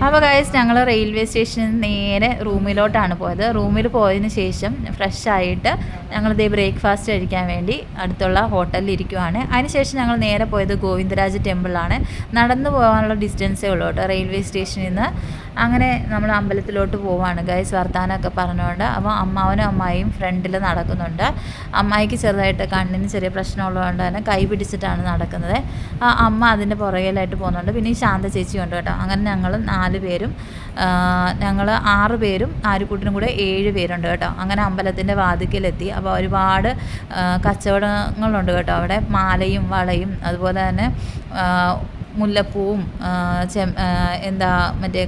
അപ്പോൾ ഗൈസ് ഞങ്ങൾ റെയിൽവേ സ്റ്റേഷനിൽ നേരെ റൂമിലോട്ടാണ് പോയത്. റൂമിൽ പോയതിന് ശേഷം ഫ്രഷ് ആയിട്ട് ഞങ്ങളിതേ ബ്രേക്ക്ഫാസ്റ്റ് കഴിക്കാൻ വേണ്ടി അടുത്തുള്ള ഹോട്ടലിൽ ഇരിക്കുവാണ്. അതിനുശേഷം ഞങ്ങൾ നേരെ പോയത് ഗോവിന്ദരാജ് ടെമ്പിളാണ്. നടന്നു പോകാനുള്ള ഡിസ്റ്റൻസേ ഉള്ളൂ കേട്ടോ റെയിൽവേ സ്റ്റേഷനിൽ നിന്ന്. അങ്ങനെ നമ്മൾ അമ്പലത്തിലോട്ട് പോവാണ് ഗൈസ്, വർത്താനമൊക്കെ പറഞ്ഞുകൊണ്ട്. അപ്പോൾ അമ്മാവനും അമ്മായിയും ഫ്രണ്ടിൽ നടക്കുന്നുണ്ട്. അമ്മായിക്ക് ചെറുതായിട്ട് കണ്ണിന് ചെറിയ പ്രശ്നമുള്ളതുകൊണ്ട് തന്നെ കൈ പിടിച്ചിട്ടാണ് നടക്കുന്നത്. അമ്മ അതിൻ്റെ പുറകിലായിട്ട് പോകുന്നുണ്ട്. പിന്നെ ഈ ശാന്ത ചേച്ചിയുണ്ട് കേട്ടോ. അങ്ങനെ ഞങ്ങൾ 4 പേരും, ഞങ്ങൾ 6 പേരും ആര്യക്കുട്ടനും കൂടെ 7 പേരുണ്ട് കേട്ടോ. അങ്ങനെ അമ്പലത്തിൻ്റെ വാതിക്കലെത്തി. അപ്പോൾ ഒരുപാട് കച്ചവടങ്ങളുണ്ട് കേട്ടോ അവിടെ. മാലയും വളയും അതുപോലെ തന്നെ മുല്ലപ്പൂവും എന്താ മറ്റേ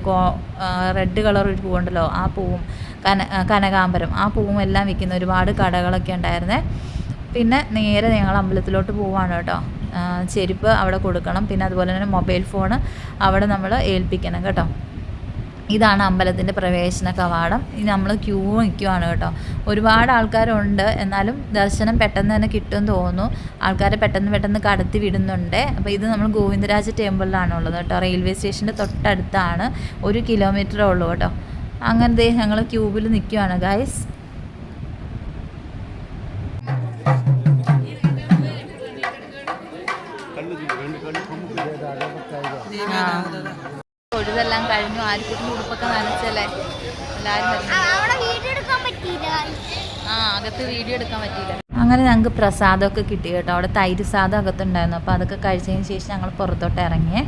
റെഡ് കളർ ഒരു പൂവുണ്ടല്ലോ, ആ പൂവും കനകാമ്പരം, ആ പൂവും എല്ലാം വിൽക്കുന്ന ഒരുപാട് കടകളൊക്കെ ഉണ്ടായിരുന്നേ. പിന്നെ നേരെ ഞങ്ങൾ അമ്പലത്തിലോട്ട് പോവാണ് കേട്ടോ. ചെരുപ്പ് അവിടെ കൊടുക്കണം. പിന്നെ അതുപോലെ തന്നെ മൊബൈൽ ഫോൺ അവിടെ നമ്മൾ ഏൽപ്പിക്കണം കേട്ടോ. ഇതാണ് അമ്പലത്തിൻ്റെ പ്രവേശന കവാടം. ഇത് നമ്മൾ ക്യൂ നിൽക്കുവാണ് കേട്ടോ. ഒരുപാട് ആൾക്കാരുണ്ട്, എന്നാലും ദർശനം പെട്ടെന്ന് തന്നെ കിട്ടുമെന്ന് തോന്നുന്നു. ആൾക്കാരെ പെട്ടെന്ന് കടത്തി വിടുന്നുണ്ട്. അപ്പോൾ ഇത് നമ്മൾ ഗോവിന്ദരാജ ടെമ്പിളിലാണുള്ളത് കേട്ടോ. റെയിൽവേ സ്റ്റേഷൻ്റെ തൊട്ടടുത്താണ്. 1 കിലോമീറ്ററേ ഉള്ളൂ കേട്ടോ. അങ്ങനത്തെ ഞങ്ങൾ ക്യൂവിൽ നിൽക്കുവാണ് ഗൈസ്. തൊഴുതെല്ലാം കഴിഞ്ഞു. ആര്യക്കുട്ടിൻ്റെ ഉടുപ്പൊക്കെ നനച്ചല്ലേ എല്ലാവരും. അകത്ത് വീഡിയോ എടുക്കാൻ പറ്റിയില്ല. അങ്ങനെ ഞങ്ങൾക്ക് പ്രസാദമൊക്കെ കിട്ടി കേട്ടോ. അവിടെ തൈര് സാദം അകത്തുണ്ടായിരുന്നു. അപ്പോൾ അതൊക്കെ കഴിച്ചതിന് ശേഷം ഞങ്ങൾ പുറത്തോട്ട് ഇറങ്ങിയേ.